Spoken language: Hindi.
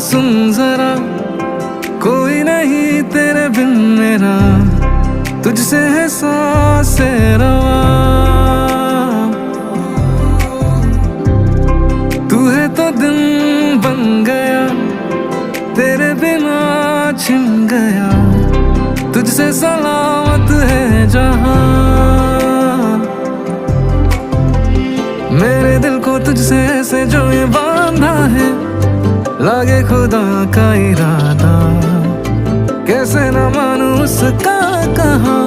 सुन जरा, कोई नहीं तेरे बिन मेरा, तुझसे है सांसे रवा। तू है तो दिन बन गया, तेरे बिना छिन गया, तुझसे सलामत है जहां। मेरे दिल को तुझसे ऐसे जो ये बांधा है, लागे खुदा का इरादा, कैसे न मानूं उसका कहा।